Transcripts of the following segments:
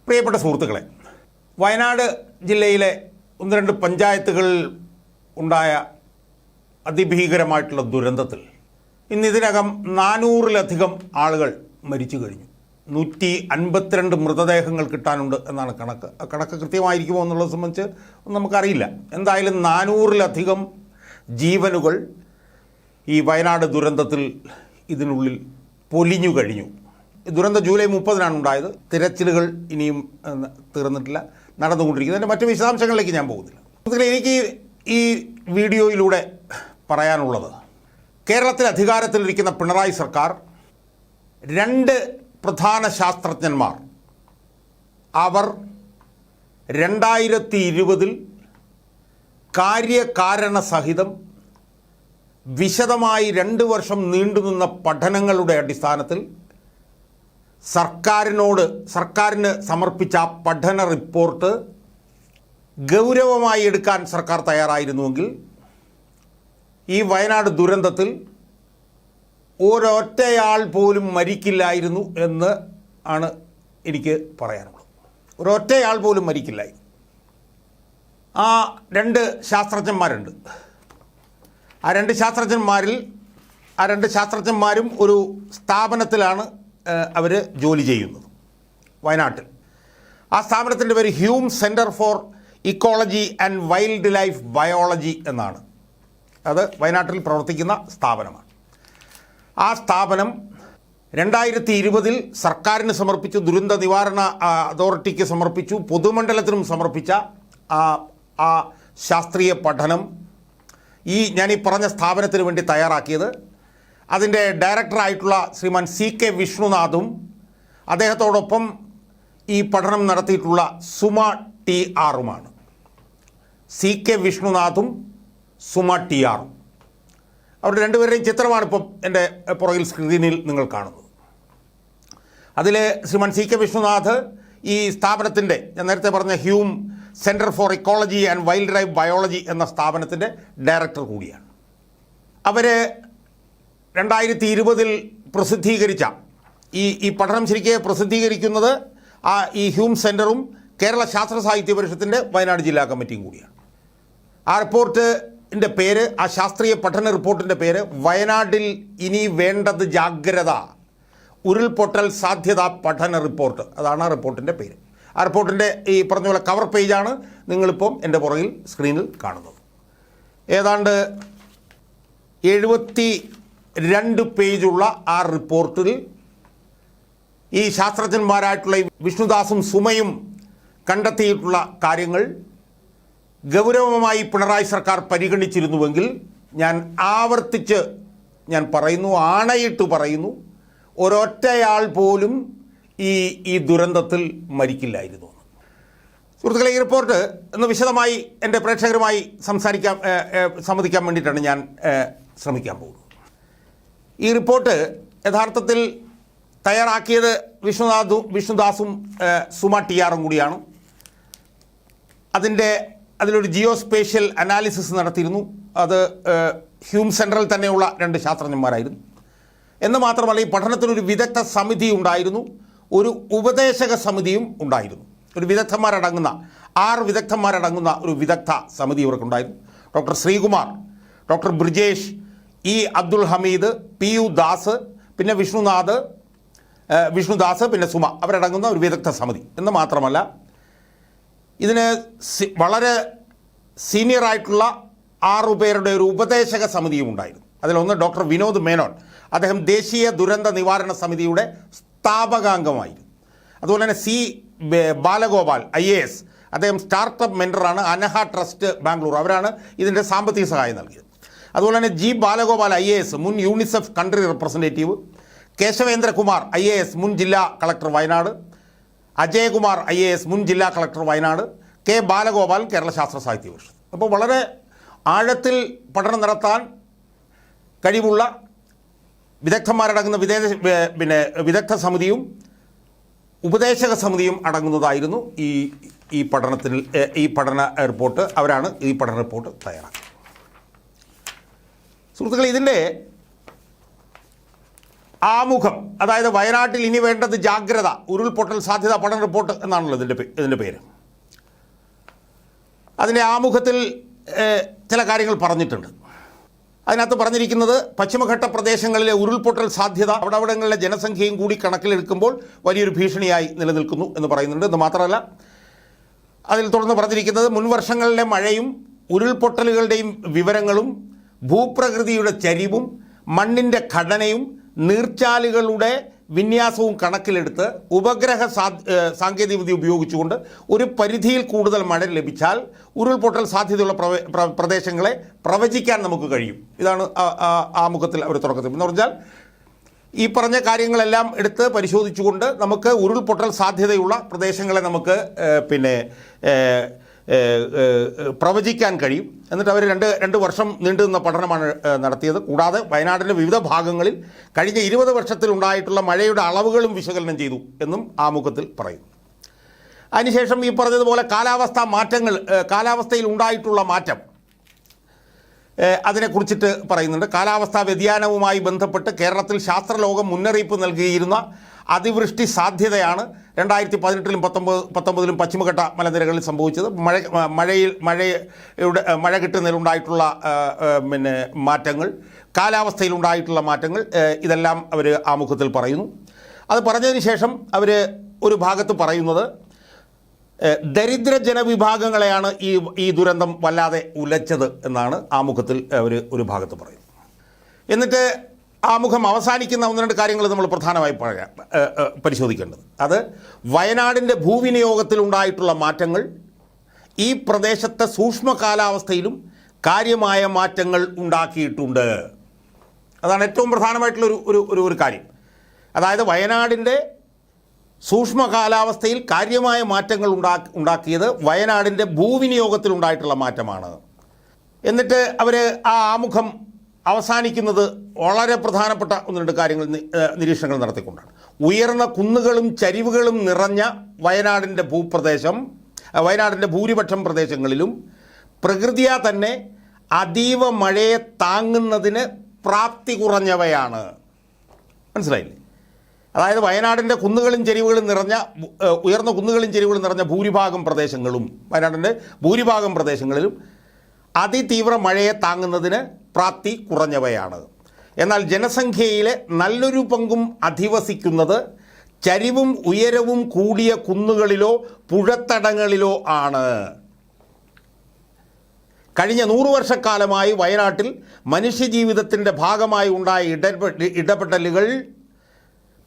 പ്രിയപ്പെട്ട സുഹൃത്തുക്കളെ, വയനാട് ജില്ലയിലെ ഒന്ന് രണ്ട് പഞ്ചായത്തുകളിൽ ഉണ്ടായ അതിഭീകരമായിട്ടുള്ള ദുരന്തത്തിൽ ഇന്നിതിനകം 400-ലധികം ആളുകൾ മരിച്ചു കഴിഞ്ഞു. 152 മൃതദേഹങ്ങൾ കിട്ടാനുണ്ട് എന്നാണ് കണക്ക്. കണക്ക് കൃത്യമായിരിക്കുമോ എന്നുള്ളത് സംബന്ധിച്ച് നമുക്കറിയില്ല. എന്തായാലും 400-ലധികം ജീവനുകൾ ഈ വയനാട് ദുരന്തത്തിൽ ഇതിനുള്ളിൽ പൊലിഞ്ഞു കഴിഞ്ഞു. ദുരന്തം ജൂലൈ 30-നാണ് ഉണ്ടായത്. തിരച്ചിലുകൾ ഇനിയും തീർന്നിട്ടില്ല, നടന്നുകൊണ്ടിരിക്കുന്നത്. അതിൻ്റെ മറ്റു വിശദാംശങ്ങളിലേക്ക് ഞാൻ പോകുന്നില്ല. എനിക്ക് ഈ വീഡിയോയിലൂടെ പറയാനുള്ളത്, കേരളത്തിൽ അധികാരത്തിലിരിക്കുന്ന പിണറായി സർക്കാർ 2 പ്രധാന ശാസ്ത്രജ്ഞന്മാർ അവർ 2020 കാര്യകാരണ സഹിതം വിശദമായി 2 വർഷം നീണ്ടുനിന്ന പഠനങ്ങളുടെ അടിസ്ഥാനത്തിൽ സർക്കാരിന് സമർപ്പിച്ച പഠന റിപ്പോർട്ട് ഗൗരവമായി എടുക്കാൻ സർക്കാർ തയ്യാറായിരുന്നുവെങ്കിൽ ഈ വയനാട് ദുരന്തത്തിൽ ഒരൊറ്റയാൾ പോലും മരിക്കില്ലായിരുന്നു എന്ന് ആണ് എനിക്ക് പറയാനുള്ളത്. ഒരൊറ്റയാൾ പോലും മരിക്കില്ലായിരുന്നു. ആ 2 ശാസ്ത്രജ്ഞന്മാരുണ്ട്. ആ 2 ശാസ്ത്രജ്ഞന്മാരും ഒരു സ്ഥാപനത്തിലാണ് അവർ ജോലി ചെയ്യുന്നത്, വയനാട്ടിൽ. ആ സ്ഥാപനത്തിൻ്റെ പേര് Hume centre for ecology and wildlife biology എന്നാണ്. അത് വയനാട്ടിൽ പ്രവർത്തിക്കുന്ന സ്ഥാപനമാണ്. ആ സ്ഥാപനം 2020 സർക്കാരിന് സമർപ്പിച്ചു, ദുരന്ത നിവാരണ അതോറിറ്റിക്ക് സമർപ്പിച്ചു, പൊതുമണ്ഡലത്തിനും സമർപ്പിച്ച ആ ശാസ്ത്രീയ പഠനം ഞാനീ പറഞ്ഞ സ്ഥാപനത്തിന് വേണ്ടി തയ്യാറാക്കിയത് അതിൻ്റെ ഡയറക്ടറായിട്ടുള്ള ശ്രീമാൻ CK വിഷ്ണുനാഥും അദ്ദേഹത്തോടൊപ്പം ഈ പഠനം നടത്തിയിട്ടുള്ള സുമ TRുമാണ്. CK വിഷ്ണുനാഥും സുമ TRും. അവരുടെ 2 പേരുടെയും ചിത്രമാണ് ഇപ്പം എൻ്റെ പുറകിൽ സ്ക്രീനിൽ നിങ്ങൾ കാണുന്നത്. അതിൽ ശ്രീമാൻ CK വിഷ്ണുനാഥ് ഈ സ്ഥാപനത്തിൻ്റെ, ഞാൻ നേരത്തെ പറഞ്ഞ Hume centre for ecology and wildlife biology എന്ന സ്ഥാപനത്തിൻ്റെ ഡയറക്ടർ കൂടിയാണ്. അവർ 2020 പ്രസിദ്ധീകരിച്ച ഈ പഠനം ശരിക്ക് പ്രസിദ്ധീകരിക്കുന്നത് ഈ ഹ്യൂം സെൻറ്ററും കേരള ശാസ്ത്ര സാഹിത്യ പരിഷത്തിൻ്റെ വയനാട് ജില്ലാ കമ്മിറ്റിയും കൂടിയാണ്. ആ റിപ്പോർട്ടിൻ്റെ പേര്, ആ ശാസ്ത്രീയ പഠന റിപ്പോർട്ടിൻ്റെ പേര് വയനാട്ടിൽ ഇനി വേണ്ടത് ജാഗ്രത, ഉരുൾപൊട്ടൽ സാധ്യതാ പഠന റിപ്പോർട്ട്. അതാണ് ആ റിപ്പോർട്ടിൻ്റെ പേര്. ആ റിപ്പോർട്ടിൻ്റെ ഈ പറഞ്ഞ പോലെ കവർ പേജാണ് നിങ്ങളിപ്പം എൻ്റെ പുറകിൽ സ്ക്രീനിൽ കാണുന്നത്. ഏതാണ്ട് 72 പേജുള്ള ആ റിപ്പോർട്ടിൽ ഈ ശാസ്ത്രജ്ഞന്മാരായിട്ടുള്ള വിഷ്ണുദാസും സുമയും കണ്ടെത്തിയിട്ടുള്ള കാര്യങ്ങൾ ഗൗരവമായി പിണറായി സർക്കാർ പരിഗണിച്ചിരുന്നുവെങ്കിൽ ഞാൻ പറയുന്നു, ആണയിട്ട് പറയുന്നു, ഒരൊറ്റയാൾ പോലും ഈ ദുരന്തത്തിൽ മരിക്കില്ലായിരുന്നു. സുഹൃത്തുക്കളെ, ഈ റിപ്പോർട്ട് ഒന്ന് വിശദമായി എൻ്റെ പ്രേക്ഷകരുമായി സംവദിക്കാൻ വേണ്ടിയിട്ടാണ് ഞാൻ ശ്രമിക്കാൻ പോകുന്നത്. ഈ റിപ്പോർട്ട് യഥാർത്ഥത്തിൽ തയ്യാറാക്കിയത് വിഷ്ണുദാസും സുമ TRും കൂടിയാണ്. അതിലൊരു ജിയോസ്പേഷ്യൽ അനാലിസിസ് നടത്തിയിരുന്നു. അത് ഹ്യൂം സെൻറ്ററിൽ തന്നെയുള്ള 2 ശാസ്ത്രജ്ഞന്മാരായിരുന്നു. എന്ന് മാത്രമല്ല, ഈ പഠനത്തിനൊരു വിദഗ്ധ സമിതി ഉണ്ടായിരുന്നു, ഒരു ഉപദേശക സമിതിയും ഉണ്ടായിരുന്നു. ഒരു 6 വിദഗ്ധന്മാരടങ്ങുന്ന ഒരു വിദഗ്ധ സമിതി ഇവർക്കുണ്ടായിരുന്നു. Doctor Sreekumar, doctor Brijesh, Abdul Hameed, PU Das, പിന്നെ വിഷ്ണുദാസ്, പിന്നെ സുമ, അവരടങ്ങുന്ന ഒരു വിദഗ്ധ സമിതി. എന്ന് മാത്രമല്ല, ഇതിന് വളരെ സീനിയറായിട്ടുള്ള 6 പേരുടെ ഒരു ഉപദേശക സമിതിയും ഉണ്ടായിരുന്നു. അതിലൊന്ന് ഡോക്ടർ വിനോദ് മേനോൻ, അദ്ദേഹം ദേശീയ ദുരന്ത നിവാരണ സമിതിയുടെ സ്ഥാപകാംഗമായിരുന്നു. അതുപോലെ തന്നെ C ബാലഗോപാൽ IAS, അദ്ദേഹം സ്റ്റാർട്ടപ്പ് മെൻറ്ററാണ്, അനഹ ട്രസ്റ്റ് ബാംഗ്ലൂർ, അവരാണ് ഇതിൻ്റെ സാമ്പത്തിക സഹായം നൽകിയത്. അതുപോലെ തന്നെ G ബാലഗോപാൽ IAS, മുൻ UNICEF country representative, Keshavendrakumar IAS, മുൻ ജില്ലാ കളക്ടർ വയനാട്, അജയകുമാർ IAS, മുൻ ജില്ലാ കളക്ടർ വയനാട്, K ബാലഗോപാൽ, കേരള ശാസ്ത്ര സാഹിത്യ പരിഷത്ത്. അപ്പോൾ വളരെ ആഴത്തിൽ പഠനം നടത്താൻ കഴിവുള്ള വിദഗ്ധന്മാരടങ്ങുന്ന വിദഗ്ധ സമിതിയും ഉപദേശക സമിതിയും അടങ്ങുന്നതായിരുന്നു ഈ പഠന റിപ്പോർട്ട്. അവരാണ് ഈ പഠന റിപ്പോർട്ട് തയ്യാറാക്കിയത്. സുഹൃത്തുക്കളെ, ഇതിൻ്റെ ആമുഖം, അതായത് വയനാട്ടിൽ ഇനി വേണ്ടത് ജാഗ്രത, ഉരുൾപൊട്ടൽ സാധ്യത പഠന റിപ്പോർട്ട് എന്നാണല്ലോ ഇതിൻ്റെ പേര്. അതിൻ്റെ ആമുഖത്തിൽ ചില കാര്യങ്ങൾ പറഞ്ഞിട്ടുണ്ട്. അതിനകത്ത് പറഞ്ഞിരിക്കുന്നത് പശ്ചിമഘട്ട പ്രദേശങ്ങളിലെ ഉരുൾപൊട്ടൽ സാധ്യത അവിടങ്ങളിലെ ജനസംഖ്യയും കൂടി കണക്കിലെടുക്കുമ്പോൾ വലിയൊരു ഭീഷണിയായി നിലനിൽക്കുന്നു എന്ന് പറയുന്നുണ്ട്. എന്ന് മാത്രമല്ല, അതിൽ തുടർന്ന് പറഞ്ഞിരിക്കുന്നത് മുൻവർഷങ്ങളിലെ മഴയും ഉരുൾപൊട്ടലുകളുടെയും വിവരങ്ങളും ഭൂപ്രകൃതിയുടെ ചരിവും മണ്ണിൻ്റെ ഘടനയും നീർച്ചാലുകളുടെ വിന്യാസവും കണക്കിലെടുത്ത് ഉപഗ്രഹ സാങ്കേതികവിദ്യ ഉപയോഗിച്ചുകൊണ്ട് ഒരു പരിധിയിൽ കൂടുതൽ മഴ ലഭിച്ചാൽ ഉരുൾപൊട്ടൽ സാധ്യതയുള്ള പ്രദേശങ്ങളെ പ്രവചിക്കാൻ നമുക്ക് കഴിയും. ഇതാണ് ആമുഖത്തിൽ അവർ തുടക്കത്തിൽ എന്ന് പറഞ്ഞാൽ ഈ പറഞ്ഞ കാര്യങ്ങളെല്ലാം എടുത്ത് പരിശോധിച്ചുകൊണ്ട് നമുക്ക് ഉരുൾപൊട്ടൽ സാധ്യതയുള്ള പ്രദേശങ്ങളെ നമുക്ക് പ്രവചിക്കാൻ കഴിയും. എന്നിട്ട് അവർ രണ്ട് വർഷം നീണ്ടുനിന്ന പഠനമാണ് നടത്തിയത്. കൂടാതെ വയനാടിൻ്റെ വിവിധ ഭാഗങ്ങളിൽ കഴിഞ്ഞ 20 വർഷത്തിലുണ്ടായിട്ടുള്ള മഴയുടെ അളവുകളും വിശകലനം ചെയ്തു എന്നും ആമുഖത്തിൽ പറയുന്നു. അതിനുശേഷം ഈ പറഞ്ഞതുപോലെ കാലാവസ്ഥയിൽ ഉണ്ടായിട്ടുള്ള മാറ്റം അതിനെക്കുറിച്ചിട്ട് പറയുന്നുണ്ട്. കാലാവസ്ഥാ വ്യതിയാനവുമായി ബന്ധപ്പെട്ട് കേരളത്തിൽ ശാസ്ത്രലോകം മുന്നറിയിപ്പ് നൽകിയിരുന്ന അതിവൃഷ്ടി സാധ്യതയാണ് 2018-ലും 19-ലും പശ്ചിമഘട്ട മലനിരകളിൽ സംഭവിച്ചത്. മഴ കിട്ടുന്നതിലുണ്ടായിട്ടുള്ള മാറ്റങ്ങൾ, കാലാവസ്ഥയിലുണ്ടായിട്ടുള്ള മാറ്റങ്ങൾ, ഇതെല്ലാം അവർ ആമുഖത്തിൽ പറയുന്നു. അത് പറഞ്ഞതിന് ശേഷം അവർ ഒരു ഭാഗത്ത് പറയുന്നത് ദരിദ്ര ജനവിഭാഗങ്ങളെയാണ് ഈ ദുരന്തം വല്ലാതെ ഉലച്ചത് എന്നാണ് ആമുഖത്തിൽ അവർ ഒരു ഭാഗത്ത് പറയുന്നത്. എന്നിട്ട് ആമുഖം അവസാനിക്കുന്ന 1-2 കാര്യങ്ങൾ നമ്മൾ പ്രധാനമായി പരിശോധിക്കേണ്ടത്. അത് വയനാടിൻ്റെ ഭൂവിനിയോഗത്തിലുണ്ടായിട്ടുള്ള മാറ്റങ്ങൾ ഈ പ്രദേശത്തെ സൂക്ഷ്മ കാലാവസ്ഥയിലും കാര്യമായ മാറ്റങ്ങൾ ഉണ്ടാക്കിയിട്ടുണ്ട്. അതാണ് ഏറ്റവും പ്രധാനമായിട്ടുള്ള ഒരു കാര്യം. അതായത് വയനാടിൻ്റെ സൂക്ഷ്മ കാലാവസ്ഥയിൽ കാര്യമായ മാറ്റങ്ങൾ ഉണ്ടാക്കിയത് വയനാടിൻ്റെ ഭൂവിനിയോഗത്തിലുണ്ടായിട്ടുള്ള മാറ്റമാണ്. എന്നിട്ട് അവർ ആ ആമുഖം അവസാനിക്കുന്നത് വളരെ പ്രധാനപ്പെട്ട 1-2 കാര്യങ്ങൾ നിരീക്ഷണങ്ങൾ നടത്തിക്കൊണ്ടാണ്. ഉയർന്ന കുന്നുകളും ചരിവുകളും നിറഞ്ഞ വയനാടിൻ്റെ ഭൂരിപക്ഷം പ്രദേശങ്ങളിലും പ്രകൃതിയാ തന്നെ അതീവ മഴയെ താങ്ങുന്നതിന് പ്രാപ്തി കുറഞ്ഞവയാണ്. മനസ്സിലായില്ലേ? അതായത് വയനാടിൻ്റെ ഉയർന്ന കുന്നുകളും ചെരിവുകളും നിറഞ്ഞ വയനാടിൻ്റെ ഭൂരിഭാഗം പ്രദേശങ്ങളിലും അതിതീവ്ര മഴയെ താങ്ങുന്നതിന് പ്രാപ്തി കുറഞ്ഞവയാണ്. എന്നാൽ ജനസംഖ്യയിലെ നല്ലൊരു പങ്കും അധിവസിക്കുന്നത് ചരിവും ഉയരവും കൂടിയ കുന്നുകളിലോ പുഴത്തടങ്ങളിലോ ആണ്. കഴിഞ്ഞ 100 വർഷക്കാലമായി വയനാട്ടിൽ മനുഷ്യജീവിതത്തിൻ്റെ ഭാഗമായി ഉണ്ടായ ഇടപെടലുകൾ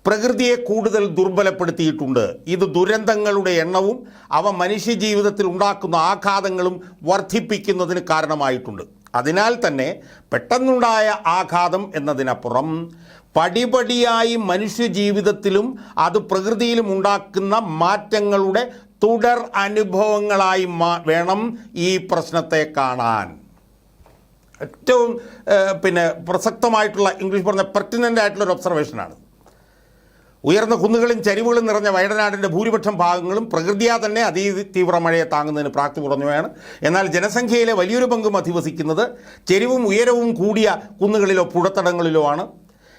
പ്രകൃതിയെ കൂടുതൽ ദുർബലപ്പെടുത്തിയിട്ടുണ്ട്. ഇത് ദുരന്തങ്ങളുടെ എണ്ണവും അവ മനുഷ്യജീവിതത്തിൽ ഉണ്ടാക്കുന്ന ആഘാതങ്ങളും വർദ്ധിപ്പിക്കുന്നതിന് കാരണമായിട്ടുണ്ട്. അതിനാൽ തന്നെ പെട്ടെന്നുണ്ടായ ആഘാതം എന്നതിനപ്പുറം പടിപടിയായി മനുഷ്യജീവിതത്തിലും അത് പ്രകൃതിയിലും ഉണ്ടാക്കുന്ന മാറ്റങ്ങളുടെ തുടർ അനുഭവങ്ങളായി വേണം ഈ പ്രശ്നത്തെ കാണാൻ. ഏറ്റവും പ്രസക്തമായിട്ടുള്ള ഇംഗ്ലീഷ് പറഞ്ഞ പെർട്ടിനൻ്റ് ആയിട്ടുള്ളൊരു ഒബ്സർവേഷനാണ്. ഉയർന്ന കുന്നുകളും ചരിവുകളും നിറഞ്ഞ വയനാടിൻ്റെ ഭൂരിപക്ഷം ഭാഗങ്ങളും പ്രകൃതിയാ തന്നെ അതീതീവ്ര മഴയെ താങ്ങുന്നതിന് പ്രാപ്തി കുറഞ്ഞവയാണ്. എന്നാൽ ജനസംഖ്യയിലെ വലിയൊരു പങ്കും അധിവസിക്കുന്നത് ചെരിവും ഉയരവും കൂടിയ കുന്നുകളിലോ പുഴത്തടങ്ങളിലോ ആണ്.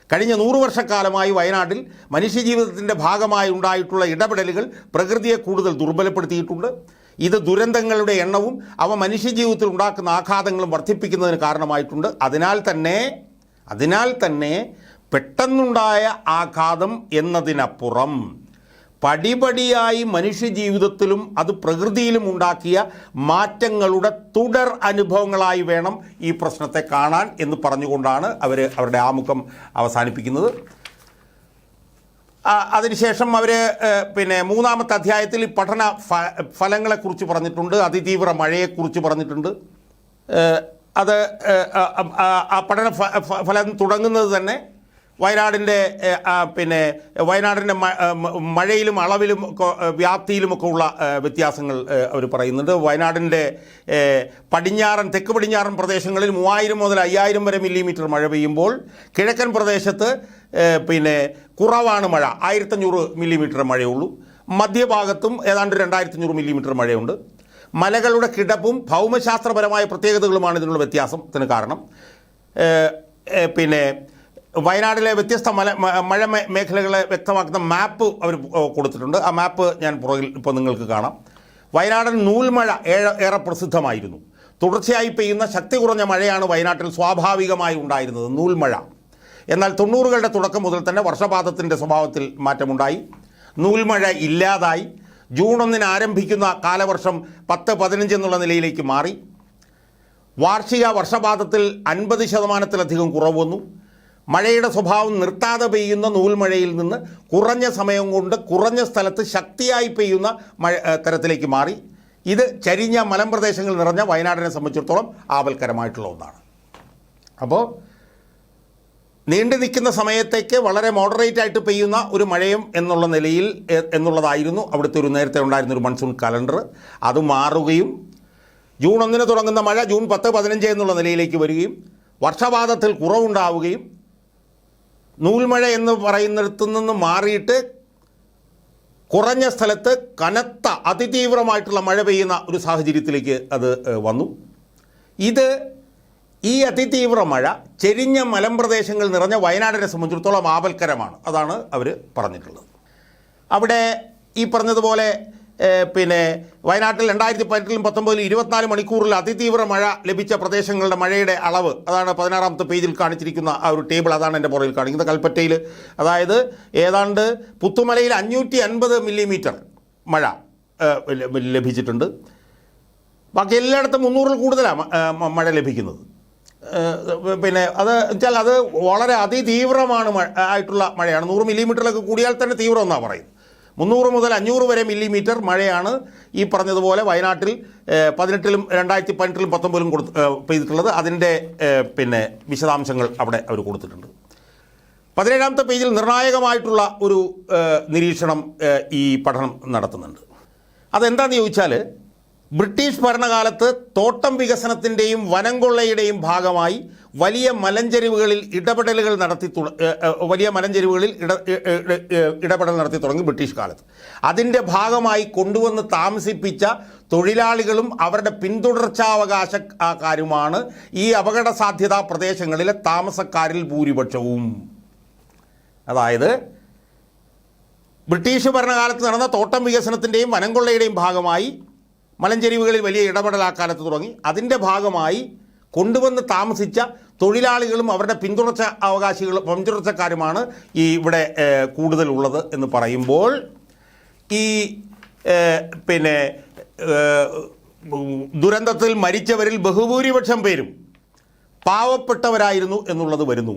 കഴിഞ്ഞ 100 വർഷക്കാലമായി വയനാട്ടിൽ മനുഷ്യജീവിതത്തിൻ്റെ ഭാഗമായി ഉണ്ടായിട്ടുള്ള ഇടപെടലുകൾ പ്രകൃതിയെ കൂടുതൽ ദുർബലപ്പെടുത്തിയിട്ടുണ്ട്. ഇത് ദുരന്തങ്ങളുടെ എണ്ണവും അവ മനുഷ്യജീവിതത്തിൽ ഉണ്ടാക്കുന്ന ആഘാതങ്ങളും വർദ്ധിപ്പിക്കുന്നതിന് കാരണമായിട്ടുണ്ട്. അതിനാൽ തന്നെ പെട്ടെന്നുണ്ടായ ആഘാതം എന്നതിനപ്പുറം പടിപടിയായി മനുഷ്യജീവിതത്തിലും അത് പ്രകൃതിയിലും ഉണ്ടാക്കിയ മാറ്റങ്ങളുടെ തുടർ അനുഭവങ്ങളായി വേണം ഈ പ്രശ്നത്തെ കാണാൻ എന്ന് പറഞ്ഞുകൊണ്ടാണ് അവർ അവരുടെ ആമുഖം അവസാനിപ്പിക്കുന്നത്. അതിനുശേഷം അവർ 3-ാമത്തെ അധ്യായത്തിൽ ഈ പഠന ഫലങ്ങളെക്കുറിച്ച് പറഞ്ഞിട്ടുണ്ട്, അതിതീവ്ര മഴയെക്കുറിച്ച് പറഞ്ഞിട്ടുണ്ട്. അത് ആ പഠന ഫലം തുടങ്ങുന്നത് തന്നെ വയനാടിൻ്റെ മഴയിലും അളവിലും വ്യാപ്തിയിലുമൊക്കെ ഉള്ള വ്യത്യാസങ്ങൾ അവർ പറയുന്നുണ്ട്. വയനാടിൻ്റെ തെക്ക് പടിഞ്ഞാറൻ പ്രദേശങ്ങളിൽ 3000 മുതൽ 5000 വരെ മില്ലിമീറ്റർ മഴ പെയ്യുമ്പോൾ കിഴക്കൻ പ്രദേശത്ത് കുറവാണ് മഴ, 1500 മില്ലിമീറ്റർ മഴയുള്ളൂ. മധ്യഭാഗത്തും ഏതാണ്ട് 2500 മില്ലിമീറ്റർ മഴയുണ്ട്. മലകളുടെ കിടപ്പും ഭൗമശാസ്ത്രപരമായ പ്രത്യേകതകളുമാണ് ഇതിനുള്ള വ്യത്യാസത്തിന് കാരണം. വയനാട്ടിലെ വ്യത്യസ്ത മഴ മേഖലകളെ വ്യക്തമാക്കുന്ന മാപ്പ് അവർ കൊടുത്തിട്ടുണ്ട്. ആ മാപ്പ് ഞാൻ പുറകിൽ ഇപ്പോൾ നിങ്ങൾക്ക് കാണാം. വയനാടൻ നൂൽമഴ ഏറെ പ്രസിദ്ധമായിരുന്നു. തുടർച്ചയായി പെയ്യുന്ന ശക്തി കുറഞ്ഞ മഴയാണ് വയനാട്ടിൽ സ്വാഭാവികമായി ഉണ്ടായിരുന്നത്, നൂൽമഴ. എന്നാൽ 90കളുടെ തുടക്കം മുതൽ തന്നെ വർഷപാതത്തിൻ്റെ സ്വഭാവത്തിൽ മാറ്റമുണ്ടായി. നൂൽമഴ ഇല്ലാതായി. ജൂൺ 1 ആരംഭിക്കുന്ന കാലവർഷം 10-15 എന്നുള്ള നിലയിലേക്ക് മാറി. വാർഷിക വർഷപാതത്തിൽ 50%-ലധികം കുറവ് വന്നു. മഴയുടെ സ്വഭാവം നിർത്താതെ പെയ്യുന്ന നൂൽമഴയിൽ നിന്ന് കുറഞ്ഞ സമയം കൊണ്ട് കുറഞ്ഞ സ്ഥലത്ത് ശക്തിയായി പെയ്യുന്ന തരത്തിലേക്ക് മാറി. ഇത് ചരിഞ്ഞ മലമ്പ്രദേശങ്ങൾ നിറഞ്ഞ വയനാടിനെ സംബന്ധിച്ചിടത്തോളം ആപൽക്കരമായിട്ടുള്ള ഒന്നാണ്. അപ്പോൾ നീണ്ടു നിൽക്കുന്ന സമയത്തേക്ക് വളരെ മോഡറേറ്റ് ആയിട്ട് പെയ്യുന്ന ഒരു മഴയും എന്നുള്ള നിലയിൽ എന്നുള്ളതായിരുന്നു അവിടുത്തെ ഒരു നേരത്തെ ഉണ്ടായിരുന്നൊരു മൺസൂൺ കലണ്ടർ. അത് മാറുകയും ജൂൺ 1 തുടങ്ങുന്ന മഴ ജൂൺ 10-15 എന്നുള്ള നിലയിലേക്ക് വരികയും വർഷപാതത്തിൽ കുറവുണ്ടാവുകയും നൂൽമഴ എന്ന് പറയുന്നിടത്തു നിന്ന് മാറിയിട്ട് കുറഞ്ഞ സ്ഥലത്ത് കനത്ത അതിതീവ്രമായിട്ടുള്ള മഴ പെയ്യുന്ന ഒരു സാഹചര്യത്തിലേക്ക് അത് വന്നു. ഈ അതിതീവ്ര മഴ ചെരിഞ്ഞ മലമ്പ്രദേശങ്ങൾ നിറഞ്ഞ വയനാടിനെ സംബന്ധിച്ചിടത്തോളം ആപൽക്കരമാണ്. അതാണ് അവർ പറഞ്ഞിട്ടുള്ളത്. അവിടെ ഈ പറഞ്ഞതുപോലെ വയനാട്ടിൽ 2018-19 24 മണിക്കൂറിൽ അതിതീവ്ര മഴ ലഭിച്ച പ്രദേശങ്ങളുടെ മഴയുടെ അളവ്, അതാണ് 16ാമത്തെ പേജിൽ കാണിച്ചിരിക്കുന്ന ആ ഒരു ടേബിൾ, അതാണ് എൻ്റെ പുറകിൽ കാണിക്കുന്നത്. കൽപ്പറ്റയിൽ അതായത് ഏതാണ്ട് പുത്തുമലയിൽ 550 മില്ലിമീറ്റർ മഴ ലഭിച്ചിട്ടുണ്ട്. ബാക്കി എല്ലായിടത്തും 300-ൽ കൂടുതലാണ് മഴ ലഭിക്കുന്നത്. അത് വെച്ചാൽ അത് വളരെ അതിതീവ്രമാണ് ആയിട്ടുള്ള മഴയാണ്. 100 മില്ലിമീറ്ററിലൊക്കെ കൂടിയാൽ തന്നെ തീവ്രം എന്നാണ് പറയുന്നത്. 300 മുതൽ 500 വരെ മില്ലിമീറ്റർ മഴയാണ് ഈ പറഞ്ഞതുപോലെ വയനാട്ടിൽ 18-ലും 2018-ലും 19-ലും പെയ്തിട്ടുള്ളത്. അതിൻ്റെ വിശദാംശങ്ങൾ അവിടെ അവർ കൊടുത്തിട്ടുണ്ട്. 17ാമത്തെ പേജിൽ നിർണായകമായിട്ടുള്ള ഒരു നിരീക്ഷണം ഈ പഠനം നടത്തുന്നുണ്ട്. അതെന്താണെന്ന് ചോദിച്ചാൽ, ബ്രിട്ടീഷ് ഭരണകാലത്ത് തോട്ടം വികസനത്തിൻ്റെയും വനം കൊള്ളയുടെയും ഭാഗമായി വലിയ മലഞ്ചെരിവുകളിൽ ഇടപെടൽ നടത്തി തുടങ്ങി ബ്രിട്ടീഷ് കാലത്ത്. അതിൻ്റെ ഭാഗമായി കൊണ്ടുവന്ന് താമസിപ്പിച്ച തൊഴിലാളികളും അവരുടെ പിന്തുടർച്ചാവകാശക്കാരുമാണ് ഈ അപകട സാധ്യതാ പ്രദേശങ്ങളിലെ താമസക്കാരിൽ ഭൂരിപക്ഷവും. അതായത് ബ്രിട്ടീഷ് ഭരണകാലത്ത് നടന്ന തോട്ടം വികസനത്തിൻ്റെയും വനം കൊള്ളയുടെയും ഭാഗമായി മലഞ്ചെരിവുകളിൽ വലിയ ഇടപെടൽ ആ കാലത്ത് തുടങ്ങി. അതിൻ്റെ ഭാഗമായി കൊണ്ടുവന്ന് താമസിച്ച തൊഴിലാളികളും അവരുടെ പിന്തുടർച്ചക്കാരുമാണ് ഈ ഇവിടെ കൂടുതലുള്ളത് എന്ന് പറയുമ്പോൾ ഈ ദുരന്തത്തിൽ മരിച്ചവരിൽ ബഹുഭൂരിപക്ഷം പേരും പാവപ്പെട്ടവരായിരുന്നു എന്നുള്ളത് വരുന്നു.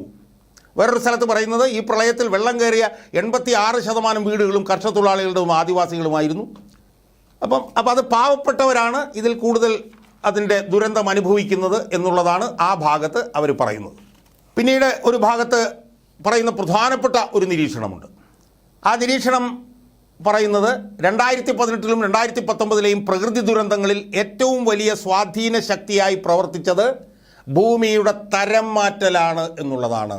വേറൊരു സ്ഥലത്ത് പറയുന്നത് ഈ പ്രളയത്തിൽ വെള്ളം കയറിയ 86% വീടുകളും കർഷകത്തൊഴിലാളികളുടെയും ആദിവാസികളുമായിരുന്നു. അപ്പം അത് പാവപ്പെട്ടവരാണ് ഇതിൽ കൂടുതൽ അതിൻ്റെ ദുരന്തം അനുഭവിക്കുന്നത് എന്നുള്ളതാണ് ആ ഭാഗത്ത് അവർ പറയുന്നത്. പിന്നീട് ഒരു ഭാഗത്ത് പറയുന്ന പ്രധാനപ്പെട്ട ഒരു നിരീക്ഷണമുണ്ട്. ആ നിരീക്ഷണം പറയുന്നത് 2018-ലും 2019-ലെയും പ്രകൃതി ദുരന്തങ്ങളിൽ ഏറ്റവും വലിയ സ്വാധീന ശക്തിയായി പ്രവർത്തിച്ചത് ഭൂമിയുടെ തരം മാറ്റലാണ് എന്നുള്ളതാണ്.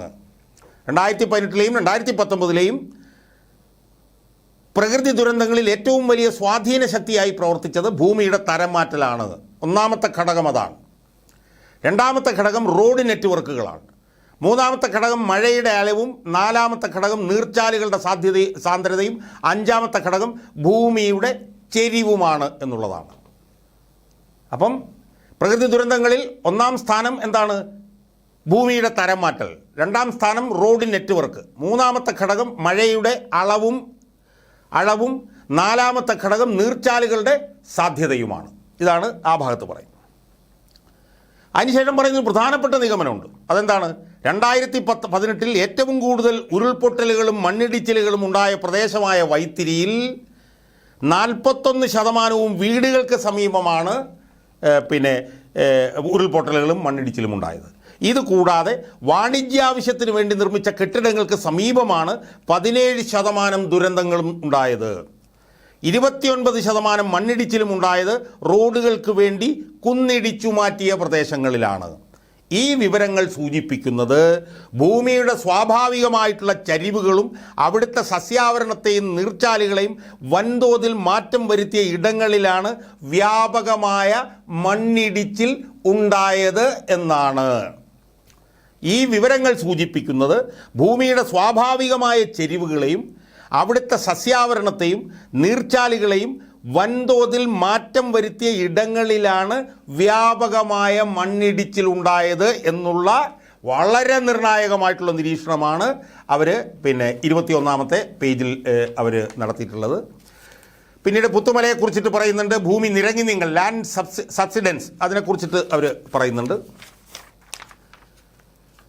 2018-ലെയും 2019-ലെയും പ്രകൃതി ദുരന്തങ്ങളിൽ ഏറ്റവും വലിയ സ്വാധീന ശക്തിയായി പ്രവർത്തിച്ചത് ഭൂമിയുടെ തരം മാറ്റലാണ്. ഒന്നാമത്തെ ഘടകം അതാണ്. രണ്ടാമത്തെ ഘടകം റോഡ് നെറ്റ്വർക്കുകളാണ്. മൂന്നാമത്തെ ഘടകം മഴയുടെ അളവും. നാലാമത്തെ ഘടകം നീർച്ചാലുകളുടെ സാന്ദ്രതയും. അഞ്ചാമത്തെ ഘടകം ഭൂമിയുടെ ചെരിവുമാണ് എന്നുള്ളതാണ്. അപ്പം പ്രകൃതി ദുരന്തങ്ങളിൽ ഒന്നാം സ്ഥാനം എന്താണ്? ഭൂമിയുടെ തരം മാറ്റൽ. രണ്ടാം സ്ഥാനം റോഡ് നെറ്റ്വർക്ക്. മൂന്നാമത്തെ ഘടകം മഴയുടെ അളവും. നാലാമത്തെ ഘടകം നീർച്ചാലുകളുടെ സാധ്യതയുമാണ്. ഇതാണ് ആ ഭാഗത്ത് പറയുന്നത്. അതിനുശേഷം പറയുന്ന പ്രധാനപ്പെട്ട നിഗമനമുണ്ട്. അതെന്താണ്? 2018-ൽ ഏറ്റവും കൂടുതൽ ഉരുൾപൊട്ടലുകളും മണ്ണിടിച്ചിലുകളും ഉണ്ടായ പ്രദേശമായ വൈത്തിരിയിൽ 41% വീടുകൾക്ക് സമീപമാണ് ഉരുൾപൊട്ടലുകളും മണ്ണിടിച്ചിലും ഉണ്ടായത്. ഇത് കൂടാതെ വാണിജ്യാവശ്യത്തിന് വേണ്ടി നിർമ്മിച്ച കെട്ടിടങ്ങൾക്ക് സമീപമാണ് 17% ദുരന്തങ്ങളും ഉണ്ടായത്. 29% മണ്ണിടിച്ചിലും ഉണ്ടായത് റോഡുകൾക്ക് വേണ്ടി കുന്നിടിച്ചു മാറ്റിയ പ്രദേശങ്ങളിലാണ്. ഈ വിവരങ്ങൾ സൂചിപ്പിക്കുന്നത് ഭൂമിയുടെ സ്വാഭാവികമായിട്ടുള്ള ചരിവുകളും അവിടുത്തെ സസ്യാവരണത്തെയും നീർച്ചാലുകളെയും വൻതോതിൽ മാറ്റം വരുത്തിയ ഇടങ്ങളിലാണ് വ്യാപകമായ മണ്ണിടിച്ചിൽ ഉണ്ടായത് എന്നാണ്. ഈ വിവരങ്ങൾ സൂചിപ്പിക്കുന്നത് ഭൂമിയുടെ സ്വാഭാവികമായ ചെരിവുകളെയും അവിടുത്തെ സസ്യാവരണത്തെയും നീർച്ചാലുകളെയും വൻതോതിൽ മാറ്റം വരുത്തിയ ഇടങ്ങളിലാണ് വ്യാപകമായ മണ്ണിടിച്ചിലുണ്ടായത് എന്നുള്ള വളരെ നിർണായകമായിട്ടുള്ള നിരീക്ഷണമാണ് അവർ 21-ാമത്തെ പേജിൽ അവർ നടത്തിയിട്ടുള്ളത്. പിന്നീട് പുത്തുമലയെക്കുറിച്ചിട്ട് പറയുന്നുണ്ട്. ഭൂമി നിരങ്ങി നീങ്ങൽ, ലാൻഡ് സബ്സിഡൻസ്, അതിനെക്കുറിച്ചിട്ട് അവർ പറയുന്നുണ്ട്.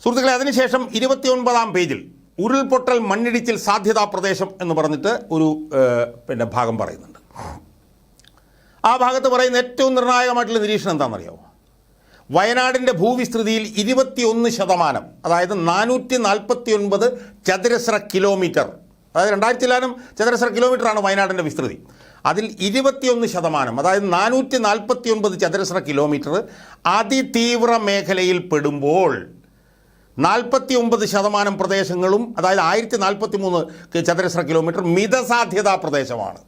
സുഹൃത്തുക്കളെ, അതിനുശേഷം 29-ാം പേജിൽ ഉരുൾപൊട്ടൽ മണ്ണിടിച്ചിൽ സാധ്യതാ പ്രദേശം എന്ന് പറഞ്ഞിട്ട് ഒരു ഭാഗം പറയുന്നുണ്ട്. ആ ഭാഗത്ത് പറയുന്ന ഏറ്റവും നിർണായകമായിട്ടുള്ള നിരീക്ഷണം എന്താണെന്നറിയാമോ? വയനാടിൻ്റെ ഭൂവിസ്തൃതിയിൽ 21%, അതായത് 449 ചതുരശ്ര കിലോമീറ്റർ, അതായത് 2000 ചതുരശ്ര കിലോമീറ്ററാണ് വയനാടിൻ്റെ വിസ്തൃതി. അതിൽ 21%, അതായത് 449 ചതുരശ്ര കിലോമീറ്റർ അതിതീവ്ര മേഖലയിൽ പെടുമ്പോൾ 49% പ്രദേശങ്ങളും, അതായത് 1043 ചതുരശ്ര കിലോമീറ്റർ മിതസാധ്യതാ പ്രദേശമാണ്.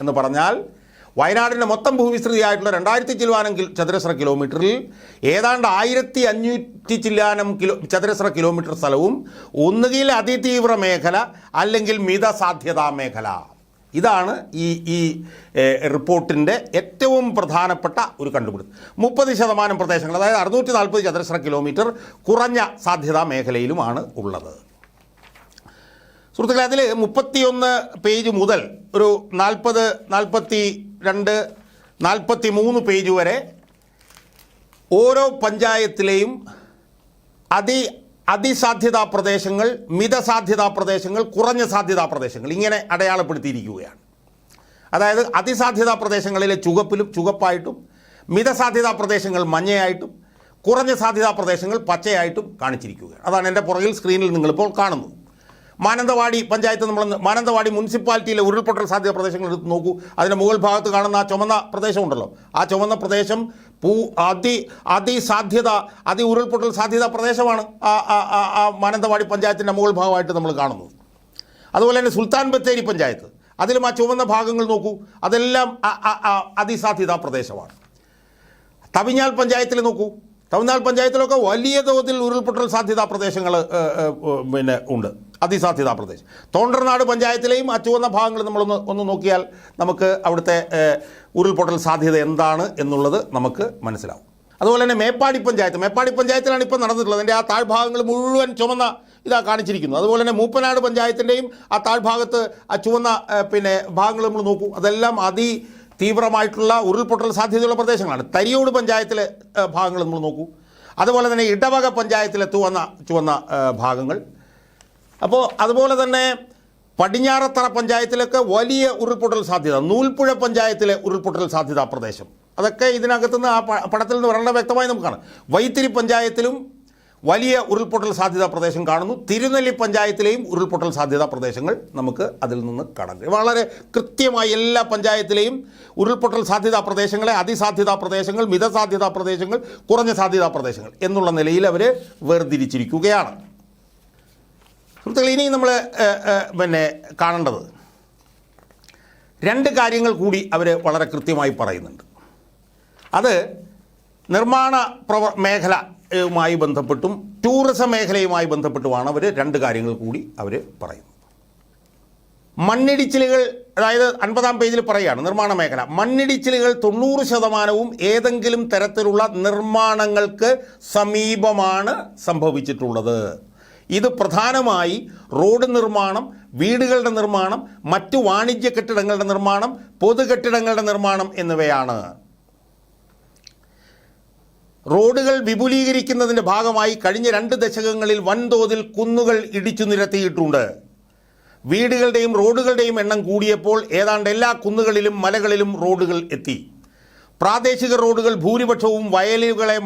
എന്ന് പറഞ്ഞാൽ വയനാടിൻ്റെ മൊത്തം ഭൂവിസ്തൃതിയായിട്ടുള്ള 2000 ചില്ലുവാനം ചതുരശ്ര കിലോമീറ്ററിൽ ഏതാണ്ട് 1500 ചില്ലാനം ചതുരശ്ര കിലോമീറ്റർ സ്ഥലവും ഒന്നുകിൽ അതിതീവ്ര മേഖല അല്ലെങ്കിൽ മിതസാധ്യതാ മേഖല. ഇതാണ് ഈ റിപ്പോർട്ടിൻ്റെ ഏറ്റവും പ്രധാനപ്പെട്ട ഒരു കണ്ടുപിടുത്തം. 30% പ്രദേശങ്ങൾ, അതായത് 640 ചതുരശ്ര കിലോമീറ്റർ കുറഞ്ഞ സാധ്യതാ മേഖലയിലുമാണ് ഉള്ളത്. സുഹൃത്തുക്കളെ, അതിൽ 31 പേജ് മുതൽ ഒരു 40, 42, 43 പേജ് വരെ ഓരോ പഞ്ചായത്തിലെയും അതിസാധ്യതാ പ്രദേശങ്ങൾ, മിതസാധ്യതാ പ്രദേശങ്ങൾ, കുറഞ്ഞ സാധ്യതാ പ്രദേശങ്ങൾ ഇങ്ങനെ അടയാളപ്പെടുത്തിയിരിക്കുകയാണ്. അതായത് അതിസാധ്യതാ പ്രദേശങ്ങളിലെ ചുവപ്പായിട്ടും മിതസാധ്യതാ പ്രദേശങ്ങൾ മഞ്ഞയായിട്ടും കുറഞ്ഞ സാധ്യതാ പ്രദേശങ്ങൾ പച്ചയായിട്ടും കാണിച്ചിരിക്കുകയാണ്. അതാണ് എൻ്റെ പുറകിൽ സ്ക്രീനിൽ നിങ്ങളിപ്പോൾ കാണുന്നത്. മാനന്തവാടി പഞ്ചായത്ത്, മാനന്തവാടി മുനിസിപ്പാലിറ്റിയിലെ ഉരുൾപൊട്ടൽ സാധ്യത പ്രദേശങ്ങൾ എടുത്ത് നോക്കൂ. അതിൻ്റെ മുകൾ ഭാഗത്ത് കാണുന്ന ആ ചുമന്ന പ്രദേശമുണ്ടല്ലോ, ആ ചുമന്ന പ്രദേശം അതി ഉരുൾപൊട്ടൽ സാധ്യതാ പ്രദേശമാണ് ആ മാനന്തവാടി പഞ്ചായത്തിൻ്റെ മുകൾ ഭാഗമായിട്ട് നമ്മൾ കാണുന്നത്. അതുപോലെ തന്നെ സുൽത്താൻ ബത്തേരി പഞ്ചായത്ത്, അതിലും ആ ചുവന്ന ഭാഗങ്ങൾ നോക്കൂ, അതെല്ലാം അതിസാധ്യതാ പ്രദേശമാണ്. തവിഞ്ഞാൽ പഞ്ചായത്തിൽ നോക്കൂ, തമിഴ്നാട് പഞ്ചായത്തിലൊക്കെ വലിയ തോതിൽ ഉരുൾപൊട്ടൽ സാധ്യതാ പ്രദേശങ്ങൾ ഉണ്ട്, അതിസാധ്യതാ പ്രദേശം. തോണ്ടർനാട് പഞ്ചായത്തിലെയും ആ ചുവന്ന ഭാഗങ്ങൾ നമ്മളൊന്ന് നോക്കിയാൽ നമുക്ക് അവിടുത്തെ ഉരുൾപൊട്ടൽ സാധ്യത എന്താണ് എന്നുള്ളത് നമുക്ക് മനസ്സിലാവും. അതുപോലെ തന്നെ മേപ്പാടി പഞ്ചായത്തിലാണ് ഇപ്പോൾ നടന്നിട്ടുള്ളത്. അതിൻ്റെ ആ താഴ്ഭാഗങ്ങൾ മുഴുവൻ ചുവന്ന ഇതാ കാണിച്ചിരിക്കുന്നു. അതുപോലെ തന്നെ മൂപ്പനാട് പഞ്ചായത്തിൻ്റെയും ആ താഴ്ഭാഗത്ത് ആ ചുവന്ന ഭാഗങ്ങൾ നമ്മൾ നോക്കൂ, അതെല്ലാം തീവ്രമായിട്ടുള്ള ഉരുൾപൊട്ടൽ സാധ്യതയുള്ള പ്രദേശങ്ങളാണ്. തരിയോട് പഞ്ചായത്തിലെ ഭാഗങ്ങൾ നമ്മൾ നോക്കൂ. അതുപോലെ തന്നെ ഇടവക പഞ്ചായത്തിലെ ചുവന്ന ഭാഗങ്ങൾ. അപ്പോൾ അതുപോലെ തന്നെ പടിഞ്ഞാറത്തറ പഞ്ചായത്തിലൊക്കെ വലിയ ഉരുൾപൊട്ടൽ സാധ്യത, നൂൽപ്പുഴ പഞ്ചായത്തിലെ ഉരുൾപൊട്ടൽ സാധ്യതാ പ്രദേശം, അതൊക്കെ ഇതിനകത്തുനിന്ന് ആ പടത്തിൽ നിന്ന് വളരെ വ്യക്തമായി നമുക്ക് കാണാം. വൈത്തിരി പഞ്ചായത്തിലും വലിയ ഉരുൾപൊട്ടൽ സാധ്യതാ പ്രദേശം കാണുന്നു. തിരുനെല്ലി പഞ്ചായത്തിലെയും ഉരുൾപൊട്ടൽ സാധ്യതാ പ്രദേശങ്ങൾ നമുക്ക് അതിൽ നിന്ന് കാണാൻ കഴിയും. വളരെ കൃത്യമായി എല്ലാ പഞ്ചായത്തിലെയും ഉരുൾപൊട്ടൽ സാധ്യതാ പ്രദേശങ്ങളെ അതിസാധ്യതാ പ്രദേശങ്ങൾ, മിതസാധ്യതാ പ്രദേശങ്ങൾ, കുറഞ്ഞ സാധ്യതാ പ്രദേശങ്ങൾ എന്നുള്ള നിലയിൽ അവർ വേർതിരിച്ചിരിക്കുകയാണ്. സുഹൃത്തുക്കളെ, ഇനി നമ്മൾ കാണേണ്ടത് 2 കാര്യങ്ങൾ കൂടി അവർ വളരെ കൃത്യമായി പറയുന്നുണ്ട്. അത് നിർമ്മാണ മേഖലയുമായി ബന്ധപ്പെട്ടും ടൂറിസം മേഖലയുമായി ബന്ധപ്പെട്ടുമാണ് അവർ 2 കാര്യങ്ങൾ കൂടി അവർ പറയുന്നത്. മണ്ണിടിച്ചിലുകൾ, അതായത് 50-ാം പേജിൽ പറയുകയാണ് നിർമ്മാണ മേഖല, മണ്ണിടിച്ചിലുകൾ 90% ഏതെങ്കിലും തരത്തിലുള്ള നിർമ്മാണങ്ങൾക്ക് സമീപമാണ് സംഭവിച്ചിട്ടുള്ളത്. ഇത് പ്രധാനമായി റോഡ് നിർമ്മാണം, വീടുകളുടെ നിർമ്മാണം, മറ്റു വാണിജ്യ കെട്ടിടങ്ങളുടെ നിർമ്മാണം, പൊതുകെട്ടിടങ്ങളുടെ നിർമ്മാണം എന്നിവയാണ്. റോഡുകൾ വിപുലീകരിക്കുന്നതിൻ്റെ ഭാഗമായി കഴിഞ്ഞ 2 ദശകങ്ങളിൽ വൻതോതിൽ കുന്നുകൾ ഇടിച്ചു നിരത്തിയിട്ടുണ്ട്. വീടുകളുടെയും റോഡുകളുടെയും എണ്ണം കൂടിയപ്പോൾ ഏതാണ്ട് എല്ലാ കുന്നുകളിലും മലകളിലും റോഡുകൾ എത്തി. പ്രാദേശിക റോഡുകൾ ഭൂരിപക്ഷവും വയലുകളെ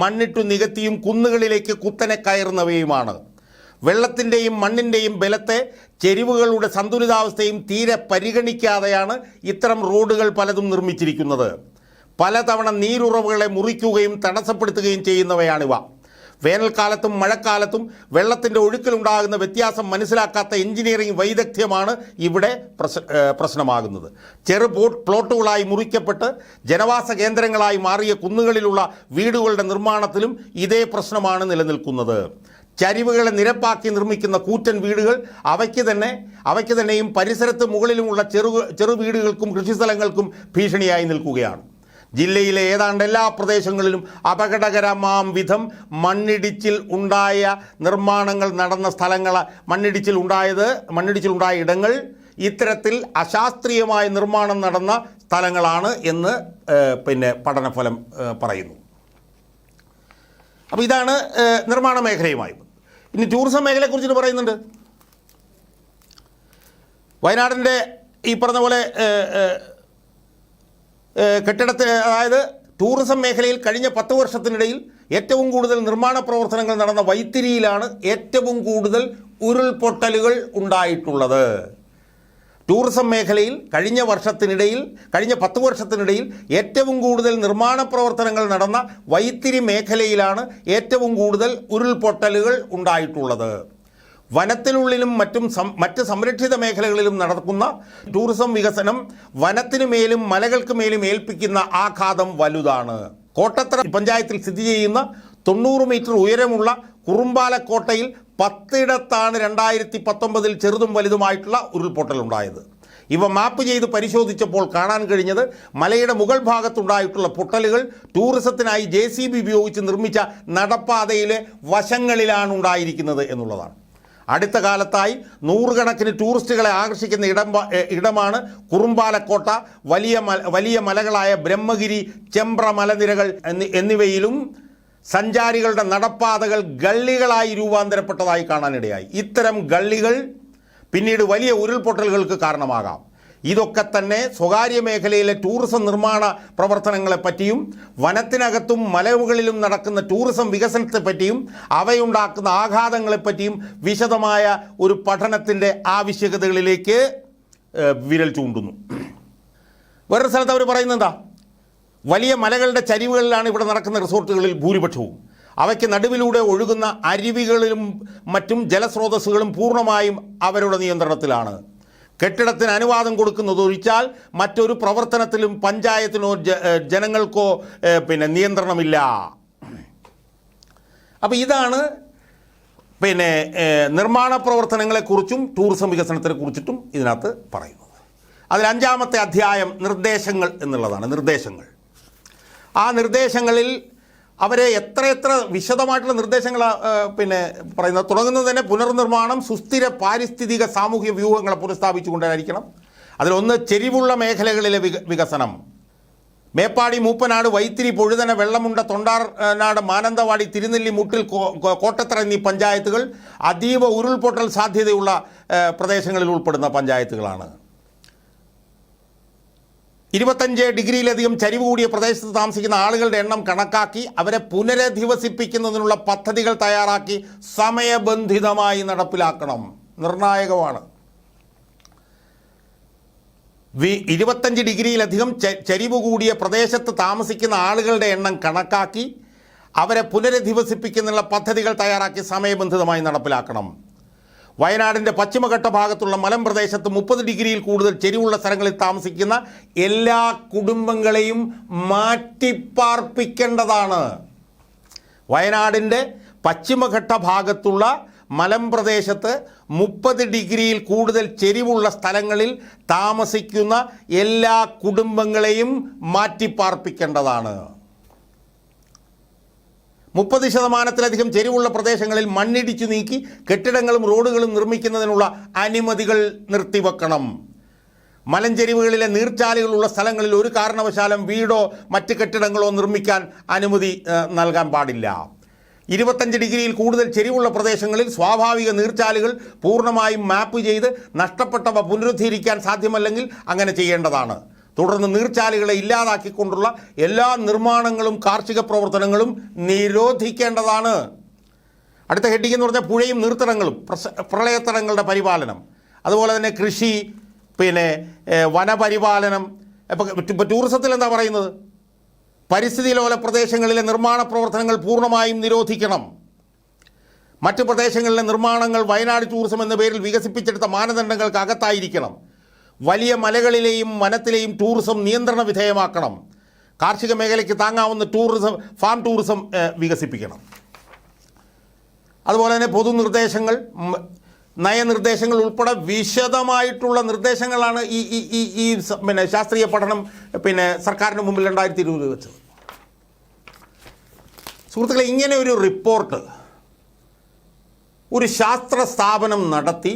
മണ്ണിട്ടു നികത്തിയും കുന്നുകളിലേക്ക് കുത്തനെ കയറുന്നവയുമാണ്. വെള്ളത്തിൻ്റെയും മണ്ണിൻ്റെയും ബലത്തെ, ചെരിവുകളുടെ സന്തുലിതാവസ്ഥയും തീരെ പരിഗണിക്കാതെയാണ് ഇത്തരം റോഡുകൾ പലതും നിർമ്മിച്ചിരിക്കുന്നത്. പലതവണ നീരുറവുകളെ മുറിക്കുകയും തടസ്സപ്പെടുത്തുകയും ചെയ്യുന്നവയാണിവ. വേനൽക്കാലത്തും മഴക്കാലത്തും വെള്ളത്തിൻ്റെ ഒഴുക്കിലുണ്ടാകുന്ന വ്യത്യാസം മനസ്സിലാക്കാത്ത എഞ്ചിനീയറിംഗ് വൈദഗ്ധ്യമാണ് ഇവിടെ പ്രശ്നമാകുന്നത്. പ്ലോട്ടുകളായി മുറിക്കപ്പെട്ട് ജനവാസ കേന്ദ്രങ്ങളായി മാറിയ കുന്നുകളിലുള്ള വീടുകളുടെ നിർമ്മാണത്തിലും ഇതേ പ്രശ്നമാണ് നിലനിൽക്കുന്നത്. ചരിവുകളെ നിരപ്പാക്കി നിർമ്മിക്കുന്ന കൂറ്റൻ വീടുകൾ അവയ്ക്ക് തന്നെയും പരിസരത്ത് മുകളിലുമുള്ള ചെറു വീടുകൾക്കും കൃഷിസ്ഥലങ്ങൾക്കും ഭീഷണിയായി നിൽക്കുകയാണ്. ജില്ലയിലെ ഏതാണ്ട് എല്ലാ പ്രദേശങ്ങളിലും അപകടകരമാം വിധം മണ്ണിടിച്ചിൽ ഉണ്ടായ നിർമ്മാണങ്ങൾ നടന്ന മണ്ണിടിച്ചിലുണ്ടായ ഇടങ്ങൾ ഇത്തരത്തിൽ അശാസ്ത്രീയമായ നിർമ്മാണം നടന്ന സ്ഥലങ്ങളാണ് എന്ന് പഠനഫലം പറയുന്നു. അപ്പോൾ ഇതാണ് നിർമ്മാണ മേഖലയുമായി. ഇനി ടൂറിസം മേഖലയെക്കുറിച്ചിട്ട് പറയുന്നുണ്ട്. വയനാടിൻ്റെ ഈ പറഞ്ഞ പോലെ അതായത് ടൂറിസം മേഖലയിൽ കഴിഞ്ഞ 10 വർഷത്തിനിടയിൽ ഏറ്റവും കൂടുതൽ നിർമ്മാണ പ്രവർത്തനങ്ങൾ നടന്ന വൈത്തിരിയിലാണ് ഏറ്റവും കൂടുതൽ ഉരുൾപൊട്ടലുകൾ ഉണ്ടായിട്ടുള്ളത്. ടൂറിസം മേഖലയിൽ കഴിഞ്ഞ 10 വർഷത്തിനിടയിൽ ഏറ്റവും കൂടുതൽ നിർമ്മാണ പ്രവർത്തനങ്ങൾ നടന്ന വൈത്തിരി മേഖലയിലാണ് ഏറ്റവും കൂടുതൽ ഉരുൾപൊട്ടലുകൾ ഉണ്ടായിട്ടുള്ളത്. വനത്തിനുള്ളിലും മറ്റ് സംരക്ഷിത മേഖലകളിലും നടക്കുന്ന ടൂറിസം വികസനം വനത്തിനു മേലും മലകൾക്ക് മേലും ഏൽപ്പിക്കുന്ന ആഘാതം വലുതാണ്. കോട്ടത്തറ പഞ്ചായത്തിൽ സ്ഥിതി ചെയ്യുന്ന 90 മീറ്റർ ഉയരമുള്ള കുറുമ്പാലക്കോട്ടയിൽ 10 ഇടത്താണ് 2019 ചെറുതും വലുതുമായിട്ടുള്ള ഉരുൾപൊട്ടലുണ്ടായത്. ഇവ മാപ്പ് ചെയ്ത് പരിശോധിച്ചപ്പോൾ കാണാൻ കഴിഞ്ഞത് മലയുടെ മുകൾ ഭാഗത്തുണ്ടായിട്ടുള്ള പൊട്ടലുകൾ ടൂറിസത്തിനായി JCB ഉപയോഗിച്ച് നിർമ്മിച്ച നടപ്പാതയിലെ വശങ്ങളിലാണ് ഉണ്ടായിരിക്കുന്നത് എന്നുള്ളതാണ്. അടുത്ത കാലത്തായി നൂറുകണക്കിന് ടൂറിസ്റ്റുകളെ ആകർഷിക്കുന്ന ഇടമാണ് കുറുമ്പാലക്കോട്ട. വലിയ മലകളായ ബ്രഹ്മഗിരി, ചെമ്പ്ര മലനിരകൾ എന്നിവയിലും സഞ്ചാരികളുടെ നടപ്പാതകൾ ഗള്ളികളായി രൂപാന്തരപ്പെട്ടതായി കാണാനിടയായി. ഇത്തരം ഗള്ളികൾ പിന്നീട് വലിയ ഉരുൾപൊട്ടലുകൾക്ക് കാരണമാകാം. ഇതൊക്കെ തന്നെ സ്വകാര്യ മേഖലയിലെ ടൂറിസം നിർമ്മാണ പ്രവർത്തനങ്ങളെപ്പറ്റിയും വനത്തിനകത്തും മലമുകളിലും നടക്കുന്ന ടൂറിസം വികസനത്തെപ്പറ്റിയും അവയുണ്ടാക്കുന്ന ആഘാതങ്ങളെപ്പറ്റിയും വിശദമായ ഒരു പഠനത്തിൻ്റെ ആവശ്യകതകളിലേക്ക് വിരൽ ചൂണ്ടുന്നു. വേറൊരു സ്ഥലത്ത് അവർ പറയുന്നത് എന്താ? വലിയ മലകളുടെ ചരിവുകളിലാണ് ഇവിടെ നടക്കുന്ന റിസോർട്ടുകളിൽ ഭൂരിപക്ഷവും. അവയ്ക്ക് നടുവിലൂടെ ഒഴുകുന്ന അരുവികളിലും മറ്റും ജലസ്രോതസ്സുകളും പൂർണ്ണമായും അവരുടെ നിയന്ത്രണത്തിലാണ്. കെട്ടിടത്തിന് അനുവാദം കൊടുക്കുന്നതൊഴിച്ചാൽ മറ്റൊരു പ്രവർത്തനത്തിലും പഞ്ചായത്തിനോ ജനങ്ങൾക്കോ നിയന്ത്രണമില്ല. അപ്പോൾ ഇതാണ് നിർമ്മാണ പ്രവർത്തനങ്ങളെക്കുറിച്ചും ടൂറിസം വികസനത്തിനെ കുറിച്ചിട്ടും ഇതിനകത്ത് പറയുന്നത്. അതിൽ 5-ാമത്തെ അധ്യായം നിർദ്ദേശങ്ങൾ എന്നുള്ളതാണ്. നിർദ്ദേശങ്ങൾ. ആ നിർദ്ദേശങ്ങളിൽ അവരെ എത്ര വിശദമായിട്ടുള്ള നിർദ്ദേശങ്ങൾ പറയുന്നത്. തുടങ്ങുന്നത് തന്നെ പുനർനിർമ്മാണം സുസ്ഥിര പാരിസ്ഥിതിക സാമൂഹിക വ്യൂഹങ്ങളെ പുനഃസ്ഥാപിച്ചുകൊണ്ടായിരിക്കണം. അതിലൊന്ന് ചെരിവുള്ള മേഖലകളിലെ വികസനം. മേപ്പാടി, മൂപ്പനാട്, വൈത്തിരി, പൊഴുതന, വെള്ളമുണ്ട, തൊണ്ടാർനാട്, മാനന്തവാടി, തിരുനെല്ലി, മുട്ടിൽ, കോട്ടത്തറ എന്നീ പഞ്ചായത്തുകൾ അതീവ ഉരുൾപൊട്ടൽ സാധ്യതയുള്ള പ്രദേശങ്ങളിൽ ഉൾപ്പെടുന്ന പഞ്ചായത്തുകളാണ്. 25 ഡിഗ്രിയിലധികം ചരിവ് കൂടിയ പ്രദേശത്ത് താമസിക്കുന്ന ആളുകളുടെ എണ്ണം കണക്കാക്കി അവരെ പുനരധിവസിപ്പിക്കുന്നതിനുള്ള പദ്ധതികൾ തയ്യാറാക്കി സമയബന്ധിതമായി നടപ്പിലാക്കണം. നിർണായകമാണ്. 25 ഡിഗ്രിയിലധികം ചരിവ് കൂടിയ പ്രദേശത്ത് താമസിക്കുന്ന ആളുകളുടെ എണ്ണം കണക്കാക്കി അവരെ പുനരധിവസിപ്പിക്കുന്നതിനുള്ള പദ്ധതികൾ തയ്യാറാക്കി സമയബന്ധിതമായി നടപ്പിലാക്കണം. വയനാടിൻ്റെ പശ്ചിമഘട്ട ഭാഗത്തുള്ള മലമ്പ്രദേശത്ത് 30 ഡിഗ്രിയിൽ കൂടുതൽ ചെരിവുള്ള സ്ഥലങ്ങളിൽ താമസിക്കുന്ന എല്ലാ കുടുംബങ്ങളെയും മാറ്റിപ്പാർപ്പിക്കേണ്ടതാണ്. വയനാടിൻ്റെ പശ്ചിമഘട്ട ഭാഗത്തുള്ള മലമ്പ്രദേശത്ത് 30 ഡിഗ്രിയിൽ കൂടുതൽ ചെരിവുള്ള സ്ഥലങ്ങളിൽ താമസിക്കുന്ന എല്ലാ കുടുംബങ്ങളെയും മാറ്റിപ്പാർപ്പിക്കേണ്ടതാണ്. 30% ചെരിവുള്ള പ്രദേശങ്ങളിൽ മണ്ണിടിച്ചു നീക്കി കെട്ടിടങ്ങളും റോഡുകളും നിർമ്മിക്കുന്നതിനുള്ള അനുമതികൾ നിർത്തിവെക്കണം. മലഞ്ചെരിവുകളിലെ നീർച്ചാലുകളുള്ള സ്ഥലങ്ങളിൽ ഒരു കാരണവശാലും വീടോ മറ്റ് കെട്ടിടങ്ങളോ നിർമ്മിക്കാൻ അനുമതി നൽകാൻ പാടില്ല. 25 ഡിഗ്രിയിൽ കൂടുതൽ ചെരിവുള്ള പ്രദേശങ്ങളിൽ സ്വാഭാവിക നീർച്ചാലുകൾ പൂർണ്ണമായും മാപ്പ് ചെയ്ത് നഷ്ടപ്പെട്ടവ പുനരുദ്ധരിക്കാൻ സാധ്യമല്ലെങ്കിൽ അങ്ങനെ ചെയ്യേണ്ടതാണ്. തുടർന്ന് നീർച്ചാലുകളെ ഇല്ലാതാക്കിക്കൊണ്ടുള്ള എല്ലാ നിർമ്മാണങ്ങളും കാർഷിക പ്രവർത്തനങ്ങളും നിരോധിക്കേണ്ടതാണ്. അടുത്ത ഹെഡിങ് എന്ന് പറഞ്ഞാൽ പുഴയും നീർത്തടങ്ങളും പ്രളയത്തടങ്ങളുടെ പരിപാലനം, അതുപോലെ തന്നെ കൃഷി, വനപരിപാലനം. ഇപ്പോൾ ടൂറിസത്തിൽ എന്താ പറയുന്നത്? പരിസ്ഥിതി ലോല പ്രദേശങ്ങളിലെ നിർമ്മാണ പ്രവർത്തനങ്ങൾ പൂർണ്ണമായും നിരോധിക്കണം. മറ്റ് പ്രദേശങ്ങളിലെ നിർമ്മാണങ്ങൾ വയനാട് ടൂറിസം എന്ന പേരിൽ വികസിപ്പിച്ചെടുത്ത മാനദണ്ഡങ്ങൾക്ക് അകത്തായിരിക്കണം. വലിയ മലകളിലെയും വനത്തിലെയും ടൂറിസം നിയന്ത്രണ വിധേയമാക്കണം. കാർഷിക മേഖലയ്ക്ക് താങ്ങാവുന്ന ടൂറിസം, ഫാം ടൂറിസം വികസിപ്പിക്കണം. അതുപോലെ തന്നെ പൊതുനിർദ്ദേശങ്ങൾ, നയനിർദ്ദേശങ്ങൾ ഉൾപ്പെടെ വിശദമായിട്ടുള്ള നിർദ്ദേശങ്ങളാണ് ഈ ശാസ്ത്രീയ പഠനം സർക്കാരിന് മുമ്പിൽ 2020 വെച്ചത്. സുഹൃത്തുക്കളെ, ഇങ്ങനെ ഒരു റിപ്പോർട്ട് ഒരു ശാസ്ത്ര സ്ഥാപനം നടത്തി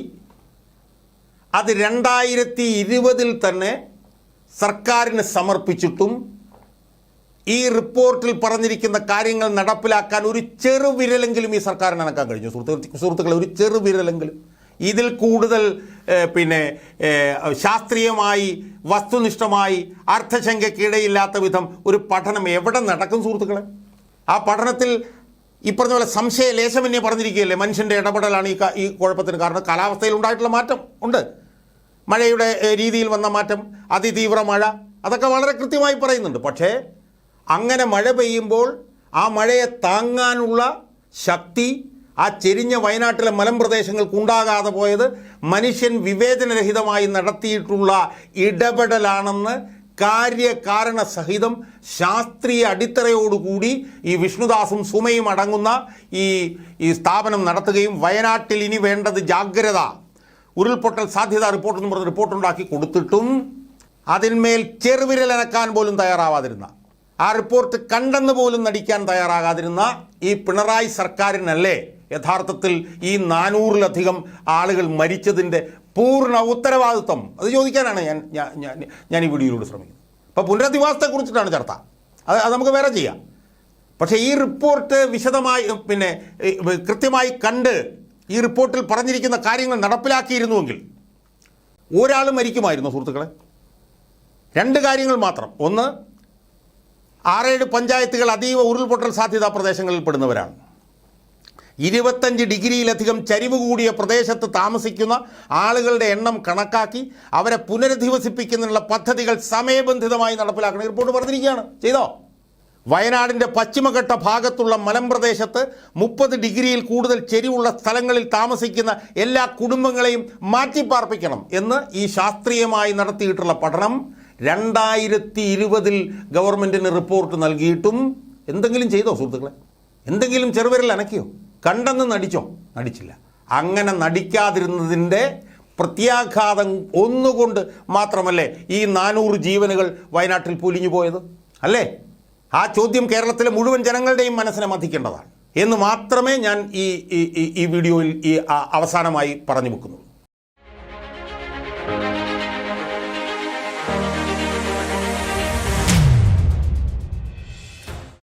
അത് 2020 തന്നെ സർക്കാരിന് സമർപ്പിച്ചിട്ടും ഈ റിപ്പോർട്ടിൽ പറഞ്ഞിരിക്കുന്ന കാര്യങ്ങൾ നടപ്പിലാക്കാൻ ഒരു ചെറുവിരലെങ്കിലും ഈ സർക്കാരിന് അനക്കാൻ കഴിഞ്ഞു. സുഹൃത്തുക്കളെ, ഒരു ചെറുവിരലെങ്കിലും. ഇതിൽ കൂടുതൽ ശാസ്ത്രീയമായി, വസ്തുനിഷ്ഠമായി, അർത്ഥശങ്കയ്ക്കിടയില്ലാത്ത വിധം ഒരു പഠനം എവിടെ നടക്കും സുഹൃത്തുക്കളെ? ആ പഠനത്തിൽ ഈ പറഞ്ഞ പോലെ സംശയ ലേശമന്യേ പറഞ്ഞിരിക്കുകയല്ലേ, മനുഷ്യൻ്റെ ഇടപെടലാണ് ഈ കുഴപ്പത്തിന് കാരണം. കാലാവസ്ഥയിൽ ഉണ്ടായിട്ടുള്ള മാറ്റം ഉണ്ട്, മഴയുടെ രീതിയിൽ വന്ന മാറ്റം, അതിതീവ്ര മഴ, അതൊക്കെ വളരെ കൃത്യമായി പറയുന്നുണ്ട്. പക്ഷേ അങ്ങനെ മഴ പെയ്യുമ്പോൾ ആ മഴയെ താങ്ങാനുള്ള ശക്തി ആ ചെരിഞ്ഞ വയനാട്ടിലെ മലമ്പ്രദേശങ്ങൾക്ക് ഉണ്ടാകാതെ പോയത് മനുഷ്യൻ വിവേചനരഹിതമായി നടത്തിയിട്ടുള്ള ഇടപെടലാണെന്ന് കാര്യകാരണ സഹിതം ശാസ്ത്രീയ അടിത്തറയോടുകൂടി ഈ വിഷ്ണുദാസും സുമയും അടങ്ങുന്ന ഈ സ്ഥാപനം നടത്തുകയും വയനാട്ടിൽ ഇനി വേണ്ടത് ജാഗ്രത, ഉരുൾപൊട്ടൽ സാധ്യതാ റിപ്പോർട്ടെന്ന് പറഞ്ഞ് റിപ്പോർട്ടുണ്ടാക്കി കൊടുത്തിട്ടും അതിന്മേൽ ചെറുവിരലനക്കാൻ പോലും തയ്യാറാവാതിരുന്ന, ആ റിപ്പോർട്ട് കണ്ടെന്ന് പോലും നടിക്കാൻ തയ്യാറാകാതിരുന്ന ഈ പിണറായി സർക്കാരിനല്ലേ യഥാർത്ഥത്തിൽ ഈ 400-ലധികം ആളുകൾ മരിച്ചതിൻ്റെ പൂർണ്ണ ഉത്തരവാദിത്വം? അത് ചോദിക്കാനാണ് ഞാൻ ഈ വീഡിയോയിലൂടെ ശ്രമിക്കുന്നത്. അപ്പോൾ പുനരധിവാസത്തെക്കുറിച്ചിട്ടാണ് ചർച്ച, അത് നമുക്ക് വേറെ ചെയ്യാം. പക്ഷേ ഈ റിപ്പോർട്ട് വിശദമായി കൃത്യമായി കണ്ട് ഈ റിപ്പോർട്ടിൽ പറഞ്ഞിരിക്കുന്ന കാര്യങ്ങൾ നടപ്പിലാക്കിയിരുന്നുവെങ്കിൽ ഒരാൾ മരിക്കുമായിരുന്നു സുഹൃത്തുക്കളെ. 2 കാര്യങ്ങൾ മാത്രം. ഒന്ന്, 6-7 പഞ്ചായത്തുകൾ അതീവ ഉരുൾപൊട്ടൽ സാധ്യതാ പ്രദേശങ്ങളിൽ പെടുന്നവരാണ്. 25 ഡിഗ്രിയിലധികം ചരിവ് കൂടിയ പ്രദേശത്ത് താമസിക്കുന്ന ആളുകളുടെ എണ്ണം കണക്കാക്കി അവരെ പുനരധിവസിപ്പിക്കുന്നതിനുള്ള പദ്ധതികൾ സമയബന്ധിതമായി നടപ്പിലാക്കണം. റിപ്പോർട്ട് പറഞ്ഞിരിക്കുകയാണ്. ചെയ്തോ? വയനാടിൻ്റെ പശ്ചിമഘട്ട ഭാഗത്തുള്ള മലമ്പ്രദേശത്ത് 30 ഡിഗ്രിയിൽ കൂടുതൽ ചെരിവുള്ള സ്ഥലങ്ങളിൽ താമസിക്കുന്ന എല്ലാ കുടുംബങ്ങളെയും മാറ്റിപ്പാർപ്പിക്കണം എന്ന് ഈ ശാസ്ത്രീയമായി നടത്തിയിട്ടുള്ള പഠനം 2020 ഗവൺമെൻറ്റിന് റിപ്പോർട്ട് നൽകിയിട്ടും എന്തെങ്കിലും ചെയ്തോ സുഹൃത്തുക്കളെ? എന്തെങ്കിലും ചെറുവിരൽ അനക്കിയോ? കണ്ടെന്ന് നടിച്ചോ? നടിച്ചില്ല. അങ്ങനെ നടിക്കാതിരുന്നതിൻ്റെ പ്രത്യാഘാതം ഒന്നുകൊണ്ട് മാത്രമല്ലേ ഈ 400 ജീവനുകൾ വയനാട്ടിൽ പൊലിഞ്ഞു പോയത്? അല്ലേ? ആ ചോദ്യം കേരളത്തിലെ മുഴുവൻ ജനങ്ങളുടെയും മനസ്സിനെ മഥിക്കേണ്ടതാണ് എന്ന് മാത്രമേ ഞാൻ ഈ വീഡിയോയിൽ അവസാനമായി പറഞ്ഞു വെക്കുന്നുള്ളൂ.